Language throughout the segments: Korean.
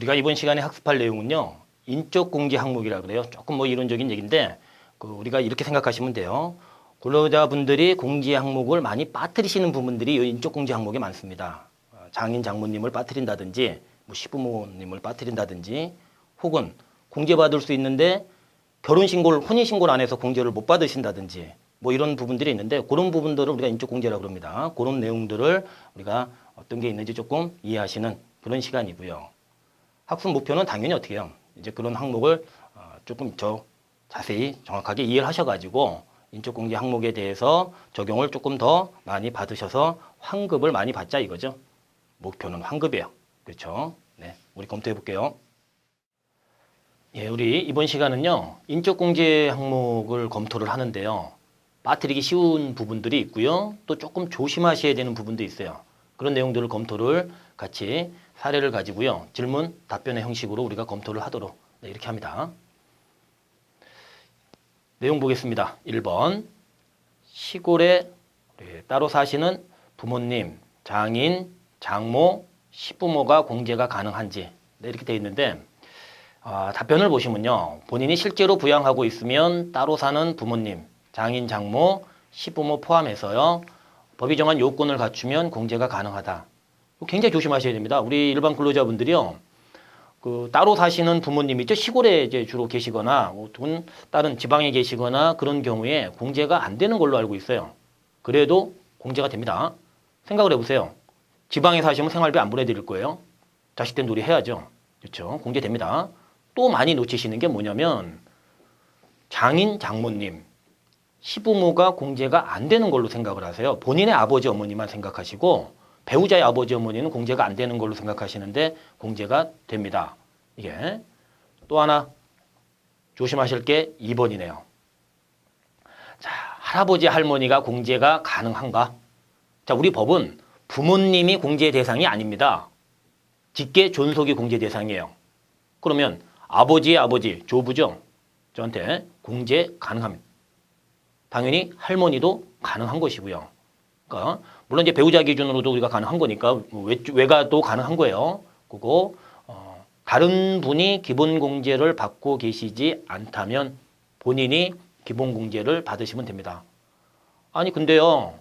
우리가 이번 시간에 학습할 내용은요. 인적 공제 항목이라 그래요. 조금 뭐 이론적인 얘기인데 우리가 이렇게 생각하시면 돼요. 근로자분들이 공제 항목을 많이 빠뜨리시는 부분들이 이 인적 공제 항목에 많습니다. 장인 장모님을 빠뜨린다든지 뭐 시부모님을 빠뜨린다든지 혹은 공제받을 수 있는데 결혼신고를 혼인신고를 안 해서 공제를 못 받으신다든지 뭐 이런 부분들이 있는데 그런 부분들을 우리가 인적 공제라고 합니다. 그런 내용들을 우리가 어떤 게 있는지 조금 이해하시는 그런 시간이고요. 학습 목표는 당연히 어떻게 해요? 이제 그런 항목을 조금 더 자세히 정확하게 이해를 하셔가지고 인적 공제 항목에 대해서 적용을 조금 더 많이 받으셔서 환급을 많이 받자 이거죠. 목표는 환급이에요. 그렇죠? 네, 우리 검토해 볼게요. 예, 우리 이번 시간은요. 인적 공제 항목을 검토를 하는데요. 빠뜨리기 쉬운 부분들이 있고요. 또 조금 조심하셔야 되는 부분도 있어요. 그런 내용들을 검토를 같이 사례를 가지고요. 질문, 답변의 형식으로 우리가 검토를 하도록 이렇게 합니다. 내용 보겠습니다. 1번. 시골에 따로 사시는 부모님, 장인, 장모, 시부모가 공제가 가능한지 이렇게 되어 있는데 답변을 보시면요. 본인이 실제로 부양하고 있으면 따로 사는 부모님, 장인, 장모, 시부모 포함해서요. 법이 정한 요건을 갖추면 공제가 가능하다. 굉장히 조심하셔야 됩니다. 우리 일반 근로자분들이요. 따로 사시는 부모님이 있죠. 시골에 이제 주로 계시거나 혹은 다른 지방에 계시거나 그런 경우에 공제가 안 되는 걸로 알고 있어요. 그래도 공제가 됩니다. 생각을 해보세요. 지방에 사시면 생활비 안 보내드릴 거예요. 자식된 놀이 해야죠. 그렇죠. 공제됩니다. 또 많이 놓치시는 게 뭐냐면 장인, 장모님, 시부모가 공제가 안 되는 걸로 생각을 하세요. 본인의 아버지, 어머니만 생각하시고 배우자의 아버지, 어머니는 공제가 안 되는 걸로 생각하시는데 공제가 됩니다. 이게 또 하나 조심하실 게 2번이네요. 자, 할아버지, 할머니가 공제가 가능한가? 자, 우리 법은 부모님이 공제 대상이 아닙니다. 직계 존속이 공제 대상이에요. 그러면 아버지의 아버지, 조부죠. 저한테 공제 가능합니다. 당연히 할머니도 가능한 것이고요. 그러니까 물론 이제 배우자 기준으로도 우리가 가능한 거니까 외가도 가능한 거예요. 그거 다른 분이 기본 공제를 받고 계시지 않다면 본인이 기본 공제를 받으시면 됩니다. 아니 근데요.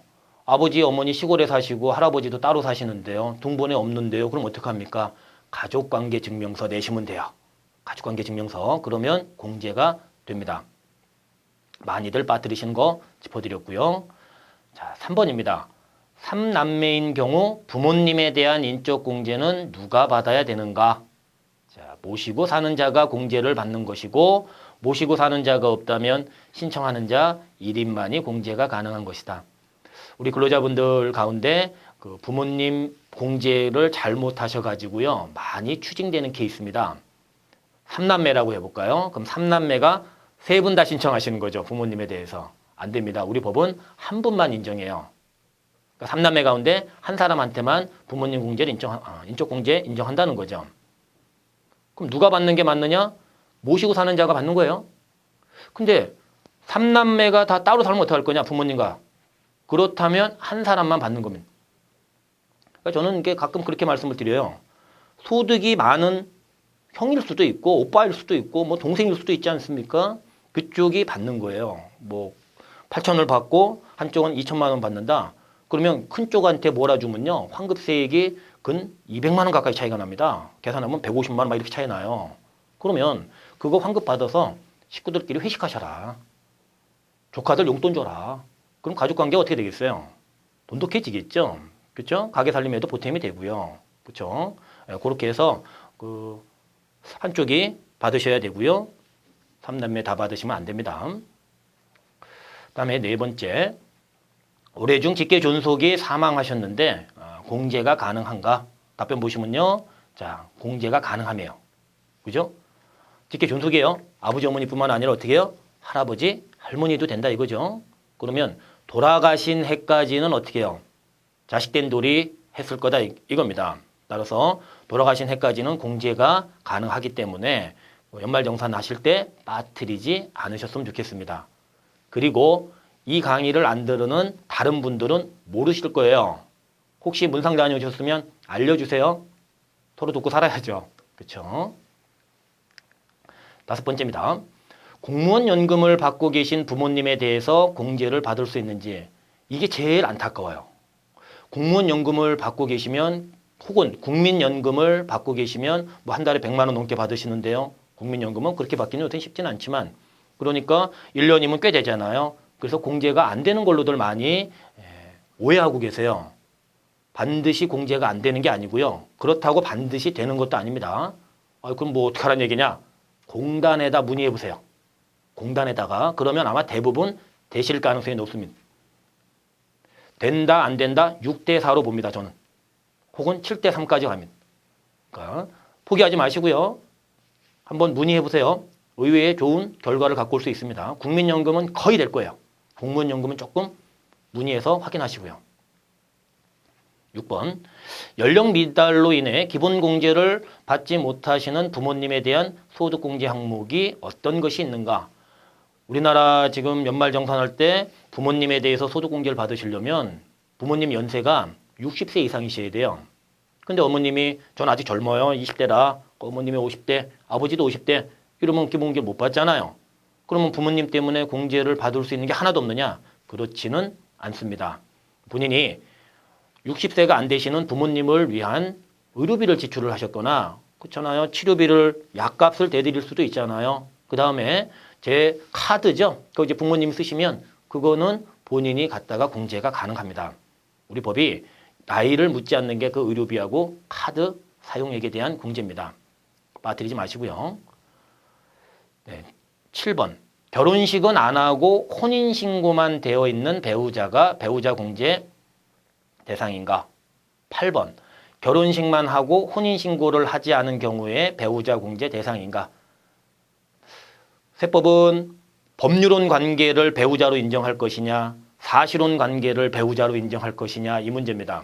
아버지, 어머니 시골에 사시고 할아버지도 따로 사시는데요. 동본에 없는데요. 그럼 어떡합니까? 가족관계 증명서 내시면 돼요. 가족관계 증명서. 그러면 공제가 됩니다. 많이들 빠뜨리시는 거 짚어드렸고요. 자, 3번입니다. 3남매인 경우 부모님에 대한 인적 공제는 누가 받아야 되는가? 자, 모시고 사는 자가 공제를 받는 것이고 모시고 사는 자가 없다면 신청하는 자 1인만이 공제가 가능한 것이다. 우리 근로자분들 가운데 부모님 공제를 잘못하셔가지고요. 많이 추징되는 케이스입니다. 3남매라고 해볼까요? 그럼 3남매가 3분 다 신청하시는 거죠. 부모님에 대해서. 안 됩니다. 우리 법은 한 분만 인정해요. 그러니까 3남매 가운데 한 사람한테만 부모님 공제를 인적 공제 인정한다는 거죠. 그럼 누가 받는 게 맞느냐? 모시고 사는 자가 받는 거예요. 근데 3남매가 다 따로 살면 어떡할 거냐? 부모님과. 그렇다면 한 사람만 받는 겁니다. 그러니까 저는 이게 가끔 그렇게 말씀을 드려요. 소득이 많은 형일 수도 있고 오빠일 수도 있고 뭐 동생일 수도 있지 않습니까? 그쪽이 받는 거예요. 뭐 8천을 받고 한쪽은 2천만 원 받는다. 그러면 큰 쪽한테 몰아주면요. 환급세액이 근 200만 원 가까이 차이가 납니다. 계산하면 150만 원 막 이렇게 차이 나요. 그러면 그거 환급 받아서 식구들끼리 회식하셔라. 조카들 용돈 줘라. 그럼 가족관계 어떻게 되겠어요? 돈독해지겠죠. 그렇죠? 가게 살림에도 보탬이 되고요. 그렇죠? 그렇게 해서 한쪽이 받으셔야 되고요. 3남매 다 받으시면 안 됩니다. 그다음에 4번째. 올해 중 직계 존속이 사망하셨는데 공제가 가능한가? 답변 보시면요. 자, 공제가 가능하네요. 그죠? 직계 존속이에요. 아버지, 어머니뿐만 아니라 어떻게 해요? 할아버지, 할머니도 된다 이거죠. 그러면 돌아가신 해까지는 어떻게 해요? 자식된 돌이 했을 거다 이겁니다. 따라서 돌아가신 해까지는 공제가 가능하기 때문에 연말정산 하실 때 빠뜨리지 않으셨으면 좋겠습니다. 그리고 이 강의를 안 들으는 다른 분들은 모르실 거예요. 혹시 문상 다녀오셨으면 알려주세요. 서로 돕고 살아야죠. 그렇죠? 다섯 번째입니다. 공무원 연금을 받고 계신 부모님에 대해서 공제를 받을 수 있는지. 이게 제일 안타까워요. 공무원 연금을 받고 계시면 혹은 국민연금을 받고 계시면 뭐 한 달에 100만 원 넘게 받으시는데요. 국민연금은 그렇게 받기는 요새 쉽지는 않지만 그러니까 1년이면 꽤 되잖아요. 그래서 공제가 안 되는 걸로들 많이 오해하고 계세요. 반드시 공제가 안 되는 게 아니고요. 그렇다고 반드시 되는 것도 아닙니다. 그럼 뭐 어떻게 하라는 얘기냐? 공단에다 문의해 보세요. 공단에다가. 그러면 아마 대부분 되실 가능성이 높습니다. 된다 안 된다 6대 4로 봅니다. 저는. 혹은 7대 3까지 갑니다. 그러니까 포기하지 마시고요. 한번 문의해 보세요. 의외의 좋은 결과를 갖고 올 수 있습니다. 국민연금은 거의 될 거예요. 공무원연금은 조금 문의해서 확인하시고요. 6번. 연령 미달로 인해 기본공제를 받지 못하시는 부모님에 대한 소득공제 항목이 어떤 것이 있는가? 우리나라 지금 연말정산할 때 부모님에 대해서 소득공제를 받으시려면 부모님 연세가 60세 이상이셔야 돼요. 근데 어머님이 전 아직 젊어요. 20대라. 어머님이 50대, 아버지도 50대. 이러면 기본공제를 못 받잖아요. 그러면 부모님 때문에 공제를 받을 수 있는 게 하나도 없느냐? 그렇지는 않습니다. 본인이 60세가 안 되시는 부모님을 위한 의료비를 지출을 하셨거나 그렇잖아요. 치료비를 약값을 대드릴 수도 있잖아요. 그 다음에 제 카드죠. 그거 이제 부모님이 쓰시면 그거는 본인이 갖다가 공제가 가능합니다. 우리 법이 나이를 묻지 않는 게 그 의료비하고 카드 사용액에 대한 공제입니다. 빠뜨리지 마시고요. 네, 7번. 결혼식은 안 하고 혼인신고만 되어 있는 배우자가 배우자 공제 대상인가? 8번. 결혼식만 하고 혼인신고를 하지 않은 경우에 배우자 공제 대상인가? 세법은 법률혼 관계를 배우자로 인정할 것이냐, 사실혼 관계를 배우자로 인정할 것이냐 이 문제입니다.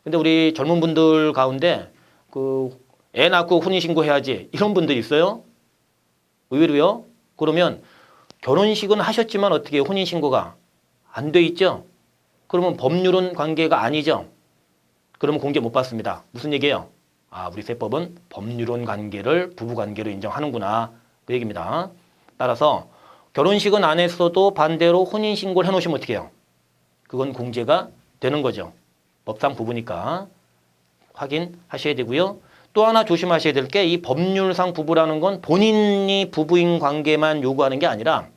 근데 우리 젊은 분들 가운데 애 낳고 혼인신고 해야지 이런 분들이 있어요. 의외로요. 그러면 결혼식은 하셨지만 어떻게 혼인신고가 안 돼 있죠? 그러면 법률혼 관계가 아니죠? 그러면 공제 못 받습니다. 무슨 얘기예요? 우리 세법은 법률혼 관계를 부부관계로 인정하는구나. 그 얘기입니다. 따라서 결혼식은 안 했어도 반대로 혼인신고를 해놓으시면 어떻게 해요? 그건 공제가 되는 거죠. 법상 부부니까 확인하셔야 되고요. 또 하나 조심하셔야 될 게 이 법률상 부부라는 건 본인이 부부인 관계만 요구하는 게 아니라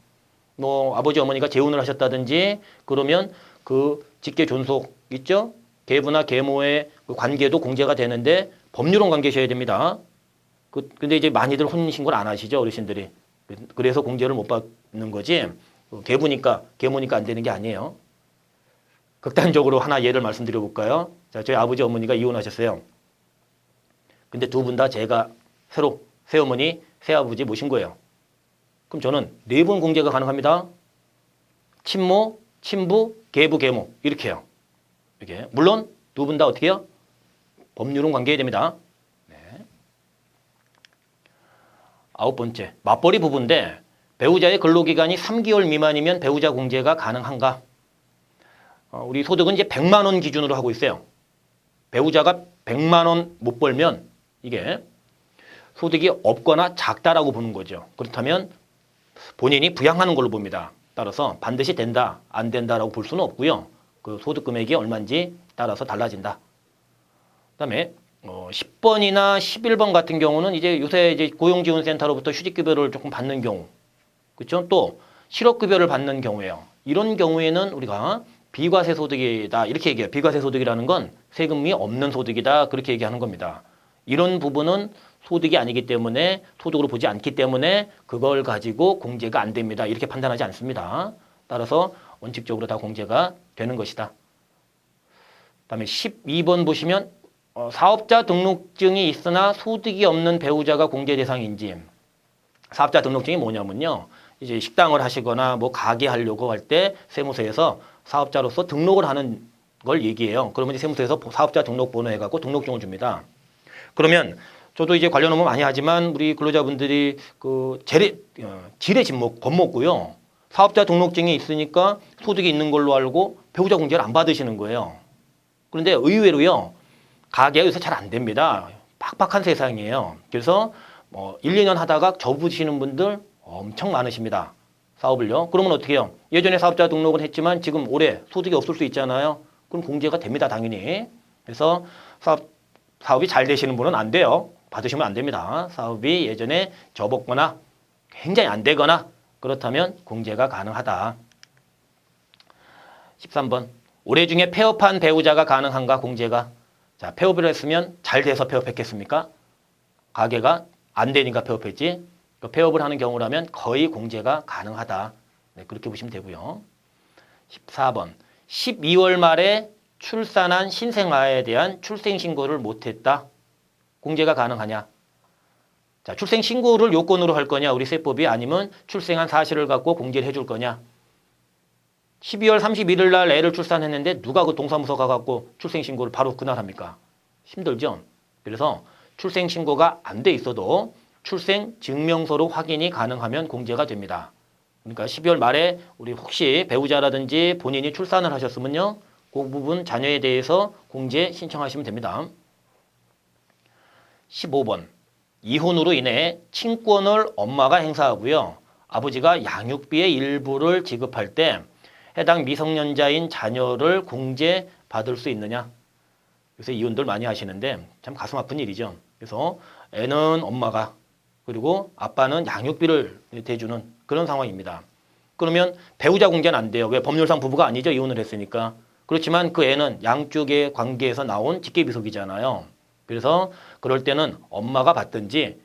뭐 아버지 어머니가 재혼을 하셨다든지 그러면 그 직계 존속 있죠? 계부나 계모의 그 관계도 공제가 되는데 법률혼 관계셔야 됩니다. 근데 이제 많이들 혼인신고를 안 하시죠, 어르신들이. 그래서 공제를 못 받는 거지. 계부니까 계모니까 안 되는 게 아니에요. 극단적으로 하나 예를 말씀드려 볼까요? 자, 저희 아버지 어머니가 이혼하셨어요. 근데 두 분 다 제가 새로 새어머니, 새아버지 모신 거예요. 그럼 저는 4번 공제가 가능합니다. 친모, 친부, 계부, 계모 이렇게요. 이렇게. 물론 두 분 다 어떻게 해요? 법률혼 관계해야 됩니다. 네. 9번째, 맞벌이 부부인데 배우자의 근로기간이 3개월 미만이면 배우자 공제가 가능한가? 우리 소득은 이제 100만 원 기준으로 하고 있어요. 배우자가 100만 원 못 벌면 이게 소득이 없거나 작다라고 보는 거죠. 그렇다면 본인이 부양하는 걸로 봅니다. 따라서 반드시 된다, 안 된다라고 볼 수는 없고요. 그 소득 금액이 얼마인지 따라서 달라진다. 그다음에 10번이나 11번 같은 경우는 이제 요새 이제 고용지원센터로부터 휴직급여를 조금 받는 경우, 그렇죠? 또 실업급여를 받는 경우예요. 이런 경우에는 우리가 비과세 소득이다 이렇게 얘기해요. 비과세 소득이라는 건 세금이 없는 소득이다 그렇게 얘기하는 겁니다. 이런 부분은 소득이 아니기 때문에 소득으로 보지 않기 때문에 그걸 가지고 공제가 안 됩니다. 이렇게 판단하지 않습니다. 따라서 원칙적으로 다 공제가 되는 것이다. 그다음에 12번 보시면 사업자 등록증이 있으나 소득이 없는 배우자가 공제 대상인지. 사업자 등록증이 뭐냐면요. 이제 식당을 하시거나 뭐 가게 하려고 할 때 세무서에서 사업자로서 등록을 하는 걸 얘기해요. 그러면 이제 세무서에서 사업자 등록번호 해갖고 등록증을 줍니다. 그러면 저도 이제 관련 업무 많이 하지만 우리 근로자분들이 그 지레 집목 겁먹고요. 사업자 등록증이 있으니까 소득이 있는 걸로 알고 배우자 공제를 안 받으시는 거예요. 그런데 의외로요. 가게가 요새 잘 안 됩니다. 팍팍한 세상이에요. 그래서 1, 2년 하다가 접으시는 분들 엄청 많으십니다. 사업을요. 그러면 어떻게 해요? 예전에 사업자 등록은 했지만 지금 올해 소득이 없을 수 있잖아요. 그럼 공제가 됩니다. 당연히. 그래서 사업이 잘 되시는 분은 안 돼요. 받으시면 안 됩니다. 사업이 예전에 접었거나 굉장히 안 되거나 그렇다면 공제가 가능하다. 13번. 올해 중에 폐업한 배우자가 가능한가 공제가? 자, 폐업을 했으면 잘 돼서 폐업했겠습니까? 가게가 안 되니까 폐업했지. 폐업을 하는 경우라면 거의 공제가 가능하다. 네, 그렇게 보시면 되고요. 14번. 12월 말에 출산한 신생아에 대한 출생신고를 못했다. 공제가 가능하냐? 자, 출생신고를 요건으로 할 거냐? 우리 세법이 아니면 출생한 사실을 갖고 공제를 해줄 거냐? 12월 31일 날 애를 출산했는데 누가 그 동사무소 가갖고 출생신고를 바로 그날 합니까? 힘들죠? 그래서 출생신고가 안 돼 있어도 출생증명서로 확인이 가능하면 공제가 됩니다. 그러니까 12월 말에 우리 혹시 배우자라든지 본인이 출산을 하셨으면요. 그 부분 자녀에 대해서 공제 신청하시면 됩니다. 15번. 이혼으로 인해 친권을 엄마가 행사하고요. 아버지가 양육비의 일부를 지급할 때 해당 미성년자인 자녀를 공제받을 수 있느냐? 요새 이혼들 많이 하시는데 참 가슴 아픈 일이죠. 그래서 애는 엄마가 그리고 아빠는 양육비를 대주는 그런 상황입니다. 그러면 배우자 공제는 안 돼요. 왜? 법률상 부부가 아니죠. 이혼을 했으니까. 그렇지만 그 애는 양쪽의 관계에서 나온 직계비속이잖아요. 그래서 그럴 때는 엄마가 받든지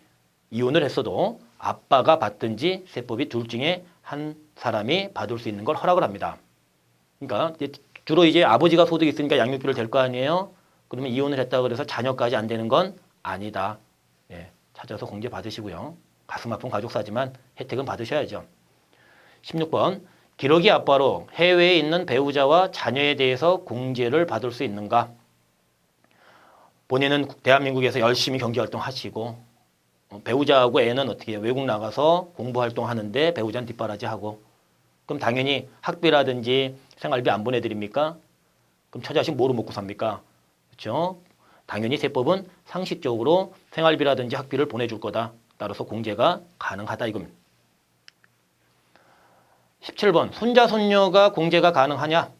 이혼을 했어도 아빠가 받든지 세법이 둘 중에 한 사람이 받을 수 있는 걸 허락을 합니다. 그러니까 주로 이제 아버지가 소득이 있으니까 양육비를 댈 거 아니에요. 그러면 이혼을 했다고 해서 자녀까지 안 되는 건 아니다. 예, 찾아서 공제 받으시고요. 가슴 아픈 가족사지만 혜택은 받으셔야죠. 16번. 기러기 아빠로 해외에 있는 배우자와 자녀에 대해서 공제를 받을 수 있는가? 본인은 대한민국에서 열심히 경제활동 하시고 배우자하고 애는 어떻게 해요? 외국 나가서 공부활동 하는데 배우자는 뒷바라지하고 그럼 당연히 학비라든지 생활비 안 보내드립니까? 그럼 처자식 뭐로 먹고 삽니까? 그렇죠? 당연히 세법은 상식적으로 생활비라든지 학비를 보내줄 거다. 따라서 공제가 가능하다 이겁니다. 17번. 손자, 손녀가 공제가 가능하냐?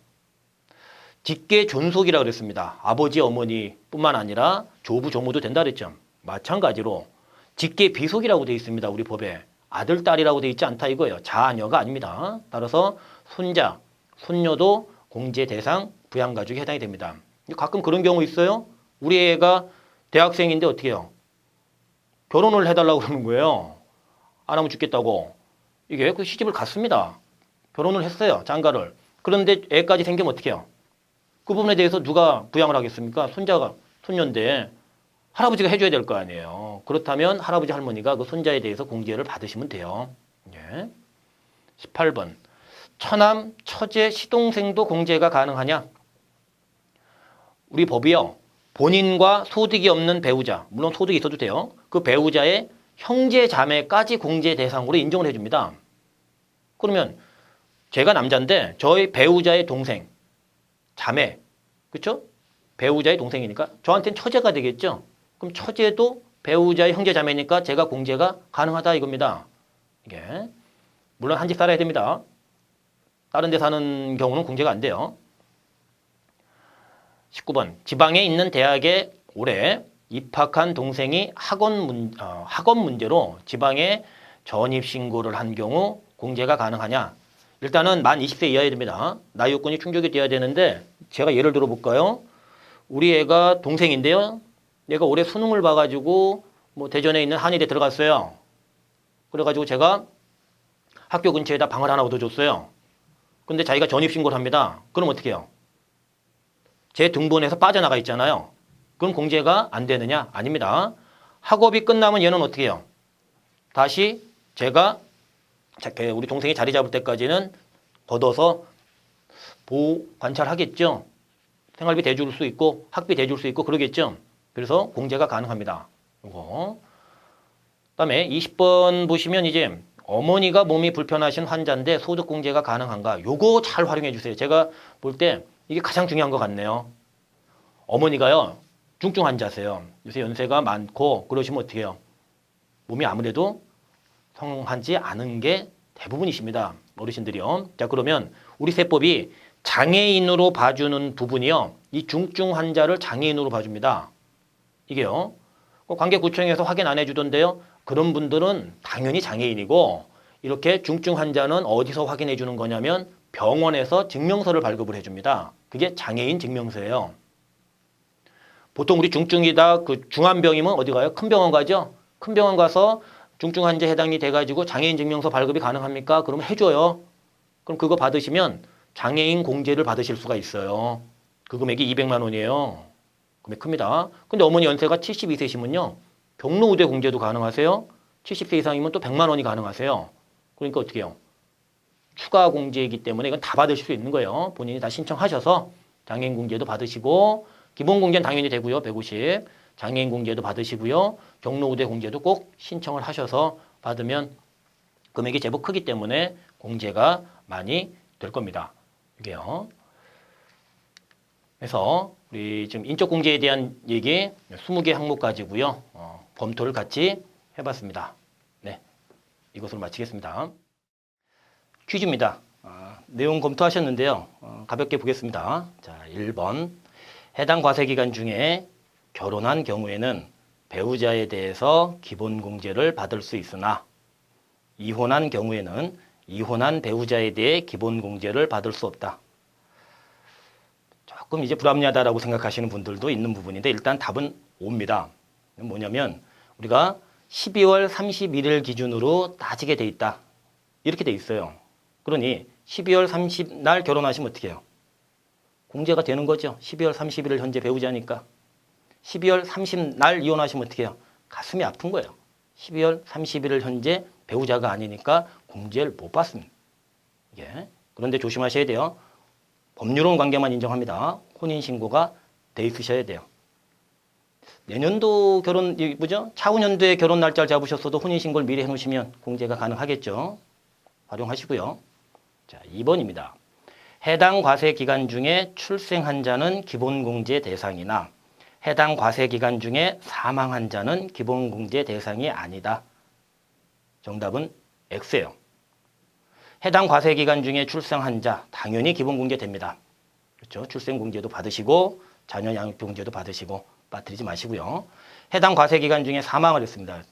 직계 존속이라고 그랬습니다. 아버지, 어머니뿐만 아니라 조부, 조모도 된다 그랬죠. 마찬가지로 직계 비속이라고 되어 있습니다. 우리 법에. 아들, 딸이라고 되어 있지 않다 이거예요. 자녀가 아닙니다. 따라서 손자, 손녀도 공제 대상 부양가족에 해당이 됩니다. 가끔 그런 경우 있어요. 우리 애가 대학생인데 어떻게 해요? 결혼을 해달라고 그러는 거예요. 안 하면 죽겠다고. 이게 그 시집을 갔습니다. 결혼을 했어요. 장가를. 그런데 애까지 생기면 어떻게 해요? 그 부분에 대해서 누가 부양을 하겠습니까? 손자가, 손녀인데 할아버지가 해줘야 될 거 아니에요. 그렇다면 할아버지, 할머니가 그 손자에 대해서 공제를 받으시면 돼요. 예. 18번. 처남, 처제, 시동생도 공제가 가능하냐? 우리 법이요. 본인과 소득이 없는 배우자, 물론 소득이 있어도 돼요. 그 배우자의 형제, 자매까지 공제 대상으로 인정을 해줍니다. 그러면 제가 남자인데 저희 배우자의 동생, 자매, 그렇죠? 배우자의 동생이니까 저한테는 처제가 되겠죠? 그럼 처제도 배우자의 형제, 자매니까 제가 공제가 가능하다 이겁니다. 이게 물론 한 집 살아야 됩니다. 다른 데 사는 경우는 공제가 안 돼요. 19번. 지방에 있는 대학에 올해 입학한 동생이 학원 문제로 지방에 전입신고를 한 경우 공제가 가능하냐? 일단은 만 20세 이하여야 됩니다. 나이 요건이 충족이 돼야 되는데 제가 예를 들어 볼까요? 우리 애가 동생인데요. 얘가 올해 수능을 봐가지고 뭐 대전에 있는 한의대 들어갔어요. 그래가지고 제가 학교 근처에다 방을 하나 얻어줬어요. 근데 자기가 전입신고를 합니다. 그럼 어떻게 해요? 제 등본에서 빠져나가 있잖아요. 그럼 공제가 안 되느냐? 아닙니다. 학업이 끝나면 얘는 어떻게 해요? 다시 제가 우리 동생이 자리 잡을 때까지는 걷어서 보호 관찰하겠죠. 생활비 대줄 수 있고 학비 대줄 수 있고 그러겠죠. 그래서 공제가 가능합니다. 이거. 그다음에 20번 보시면 이제 어머니가 몸이 불편하신 환자인데 소득 공제가 가능한가? 요거 잘 활용해 주세요. 제가 볼 때 이게 가장 중요한 것 같네요. 어머니가요. 중증 환자세요. 요새 연세가 많고 그러시면 어떻게 해요? 몸이 아무래도 성하지 않은 게 대부분이십니다. 어르신들이요. 자, 그러면 우리 세법이 장애인으로 봐주는 부분이요. 이 중증 환자를 장애인으로 봐줍니다. 이게요. 관계구청에서 확인 안 해주던데요. 그런 분들은 당연히 장애인이고 이렇게 중증 환자는 어디서 확인해 주는 거냐면 병원에서 증명서를 발급을 해줍니다. 그게 장애인 증명서예요. 보통 우리 중증이다 그 중한 병이면 어디 가요? 큰 병원 가죠? 큰 병원 가서 중증 환자 해당이 돼가지고 장애인 증명서 발급이 가능합니까? 그러면 해줘요. 그럼 그거 받으시면 장애인 공제를 받으실 수가 있어요. 그 금액이 200만 원이에요. 금액 큽니다. 근데 어머니 연세가 72세시면요. 경로우대 공제도 가능하세요. 70세 이상이면 또 100만 원이 가능하세요. 그러니까 어떻게 해요? 추가 공제이기 때문에 이건 다 받으실 수 있는 거예요. 본인이 다 신청하셔서 장애인 공제도 받으시고 기본 공제는 당연히 되고요. 150. 장애인 공제도 받으시고요. 경로우대 공제도 꼭 신청을 하셔서 받으면 금액이 제법 크기 때문에 공제가 많이 될 겁니다. 이게요. 그래서 우리 지금 인적 공제에 대한 얘기 20개 항목 가지고요. 검토를 같이 해봤습니다. 네, 이것으로 마치겠습니다. 퀴즈입니다. 내용 검토하셨는데요. 가볍게 보겠습니다. 자, 1번. 해당 과세기간 중에 결혼한 경우에는 배우자에 대해서 기본공제를 받을 수 있으나 이혼한 경우에는 이혼한 배우자에 대해 기본공제를 받을 수 없다. 조금 이제 불합리하다라고 생각하시는 분들도 있는 부분인데 일단 답은 O입니다. 뭐냐면 우리가 12월 31일 기준으로 따지게 돼 있다. 이렇게 돼 있어요. 그러니 12월 30날 결혼하시면 어떻게 해요? 공제가 되는 거죠. 12월 31일 현재 배우자니까. 12월 30날 이혼하시면 어떻게 해요? 가슴이 아픈 거예요. 12월 31일 현재 배우자가 아니니까 공제를 못 받습니다. 예. 그런데 조심하셔야 돼요. 법률혼 관계만 인정합니다. 혼인신고가 돼 있으셔야 돼요. 내년도 결혼, 뭐죠? 차후년도에 결혼 날짜를 잡으셨어도 혼인신고를 미리 해놓으시면 공제가 가능하겠죠. 활용하시고요. 자, 2번입니다. 해당 과세 기간 중에 출생한 자는 기본공제 대상이나 해당 과세 기간 중에 사망한 자는 기본공제 대상이 아니다. 정답은 X예요. 해당 과세 기간 중에 출생한 자 당연히 기본공제 됩니다. 그렇죠? 출생공제도 받으시고 자녀 양육공제도 받으시고 빠뜨리지 마시고요. 해당 과세 기간 중에 사망을 했습니다.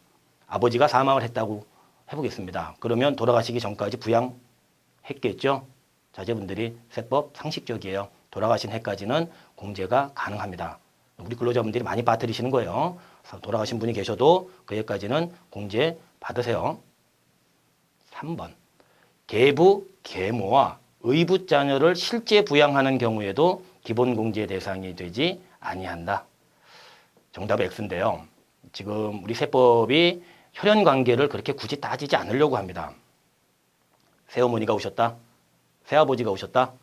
아버지가 사망을 했다고 해보겠습니다. 그러면 돌아가시기 전까지 부양했겠죠? 자제분들이 세법 상식적이에요. 돌아가신 해까지는 공제가 가능합니다. 우리 근로자분들이 많이 빠뜨리시는 거예요. 돌아가신 분이 계셔도 그 해까지는 공제 받으세요. 3번. 계부, 계모와 의붓 자녀를 실제 부양하는 경우에도 기본공제 대상이 되지 아니한다. 정답 X인데요. 지금 우리 세법이 혈연관계를 그렇게 굳이 따지지 않으려고 합니다. 새어머니가 오셨다. 새아버지가 오셨다.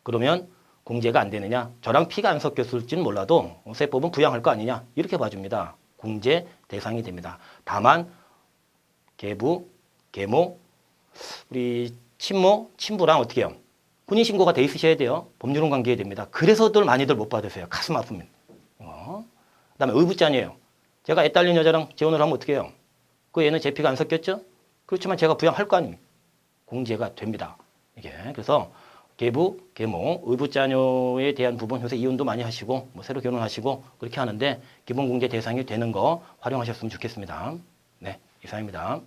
그러면 공제가 안 되느냐? 저랑 피가 안 섞였을지는 몰라도 세법은 부양할 거 아니냐? 이렇게 봐줍니다. 공제 대상이 됩니다. 다만 계부, 계모, 우리 친모, 친부랑 어떻게 해요? 혼인신고가 돼 있으셔야 돼요. 법률혼 관계해야 됩니다. 그래서들 많이들 못 받으세요. 가슴 아픕니다. 그다음에 의붓자녀예요. 제가 애 딸린 여자랑 재혼을 하면 어떻게 해요? 그 애는 제 피가 안 섞였죠? 그렇지만 제가 부양할 거 아닙니까? 공제가 됩니다. 이게 그래서 계부, 계모, 의붓자녀에 대한 부분 요새 이혼도 많이 하시고 뭐 새로 결혼하시고 그렇게 하는데 기본공제 대상이 되는 거 활용하셨으면 좋겠습니다. 네, 이상입니다.